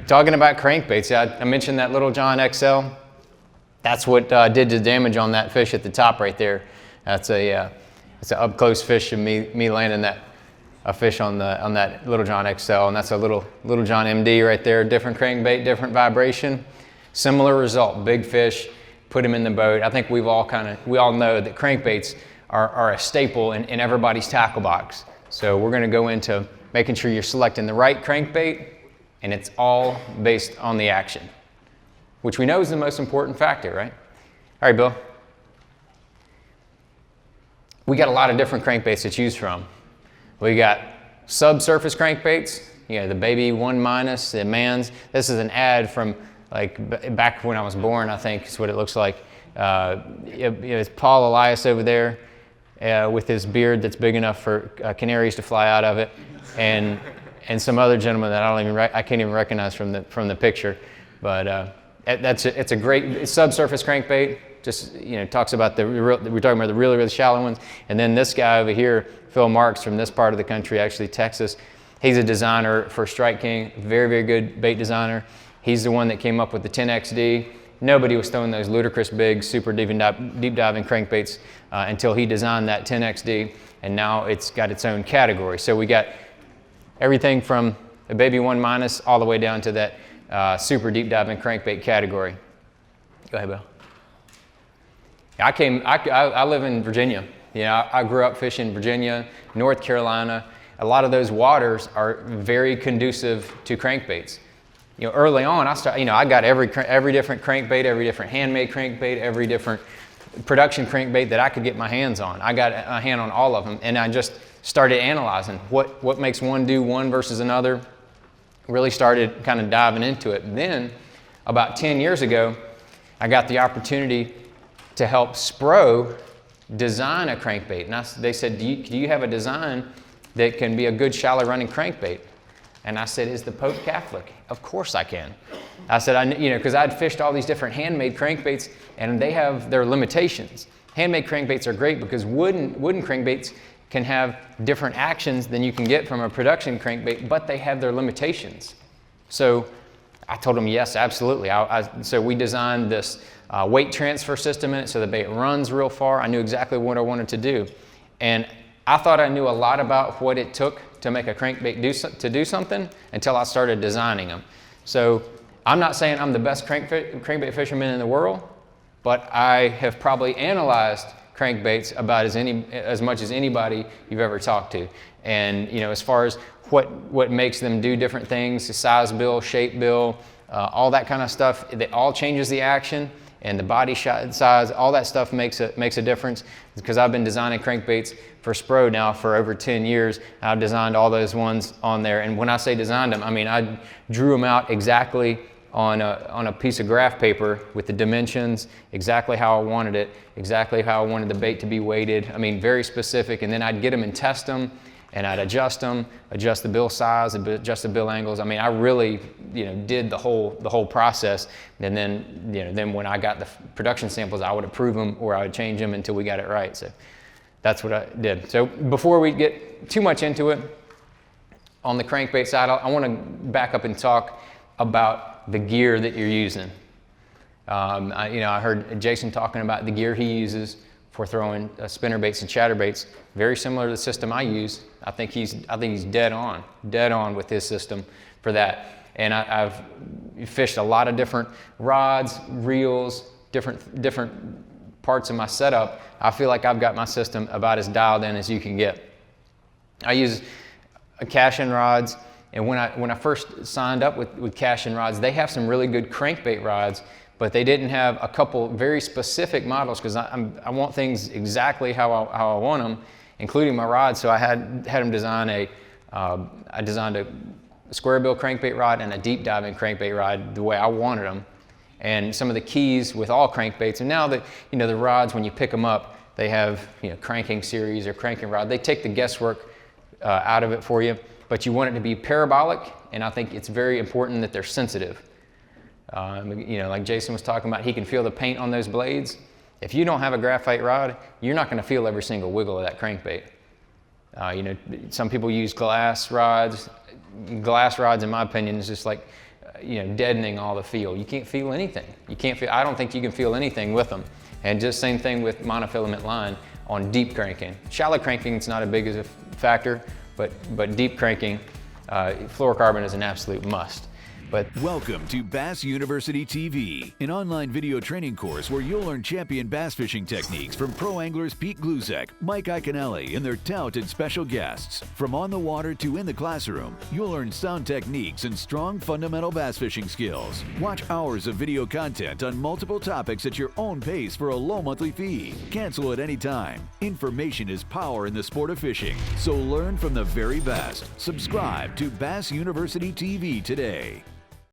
Talking about crankbaits, yeah, I mentioned that Little John XL. That's what did the damage on that fish at the top right there. That's it's an up close fish of me landing a fish on that Little John XL, and that's a Little John MD right there. Different crankbait, different vibration, similar result. Big fish, put him in the boat. I think we all know that crankbaits are a staple in everybody's tackle box. So we're going to go into making sure you're selecting the right crankbait, and it's all based on the action, which we know is the most important factor, right? All right, Bill. We got a lot of different crankbaits to choose from. We got subsurface crankbaits, the baby 1-, the Manns. This is an ad from like back when I was born, I think is what it looks like. It's Paul Elias over there with his beard that's big enough for canaries to fly out of it, and some other gentleman that I can't even recognize from the picture, but it's a great subsurface crankbait. Just talks about we're talking about the really shallow ones, and then this guy over here, Phil Marks from this part of the country, actually Texas. He's a designer for Strike King, very good bait designer. He's the one that came up with the 10XD. Nobody was throwing those ludicrous big, super deep diving crankbaits until he designed that 10XD, and now it's got its own category. So we got everything from a baby 1- all the way down to that super deep diving crankbait category. Go ahead, Bill. I live in Virginia. I grew up fishing Virginia, North Carolina. A lot of those waters are very conducive to crankbaits. Early on, I got every different crankbait, every different handmade crankbait, every different production crankbait that I could get my hands on. I got a hand on all of them, and I just started analyzing what makes one do one versus another. Really started kind of diving into it. And then, about 10 years ago, I got the opportunity to help Spro design a crankbait. And they said, do you have a design that can be a good shallow running crankbait? And I said, is the Pope Catholic? Of course I can. I said, because I'd fished all these different handmade crankbaits, and they have their limitations. Handmade crankbaits are great because wooden crankbaits can have different actions than you can get from a production crankbait, but they have their limitations. So I told them, yes, absolutely. So we designed this weight transfer system in it so the bait runs real far. I knew exactly what I wanted to do. And I thought I knew a lot about what it took to make a crankbait do something until I started designing them. So I'm not saying I'm the best crankbait fisherman in the world, but I have probably analyzed crankbaits about as much as anybody you've ever talked to. And as far as what makes them do different things, the size bill, shape bill, all that kind of stuff, it all changes the action, and the body size, all that stuff makes a difference. Because I've been designing crankbaits for Spro now for over 10 years. I've designed all those ones on there, and when I say designed them, I mean I drew them out exactly on a piece of graph paper with the dimensions, exactly how I wanted it, exactly how I wanted the bait to be weighted. I mean, very specific. And then I'd get them and test them, and I'd adjust them, adjust the bill size, adjust the bill angles. I mean, I really, did the whole process. And then when I got the production samples, I would approve them or I would change them until we got it right. So that's what I did. So before we get too much into it, on the crankbait side, I want to back up and talk about the gear that you're using. I heard Jason talking about the gear he uses for throwing spinnerbaits and chatterbaits, very similar to the system I use. I think he's dead on with his system for that. And I've fished a lot of different rods, reels, different parts of my setup. I feel like I've got my system about as dialed in as you can get. I use cash-in rods, and when I first signed up with cash-in rods, they have some really good crankbait rods, but they didn't have a couple very specific models because I want things exactly how I want them, including my rods. So I had them design I designed a square bill crankbait rod and a deep diving crankbait rod the way I wanted them. And some of the keys with all crankbaits, and now that the rods, when you pick them up, they have cranking series or cranking rod. They take the guesswork out of it for you, but you want it to be parabolic, and I think it's very important that they're sensitive. Like Jason was talking about, he can feel the paint on those blades. If you don't have a graphite rod, you're not going to feel every single wiggle of that crankbait. Some people use glass rods. Glass rods, in my opinion, is just like deadening all the feel. You can't feel anything. I don't think you can feel anything with them. And just same thing with monofilament line on deep cranking. Shallow cranking is not as big as a factor, but deep cranking, fluorocarbon is an absolute must. Welcome to Bass University TV, an online video training course where you'll learn champion bass fishing techniques from pro anglers Pete Glusek, Mike Iaconelli, and their talented special guests. From on the water to in the classroom, you'll learn sound techniques and strong fundamental bass fishing skills. Watch hours of video content on multiple topics at your own pace for a low monthly fee. Cancel at any time. Information is power in the sport of fishing, so learn from the very best. Subscribe to Bass University TV today.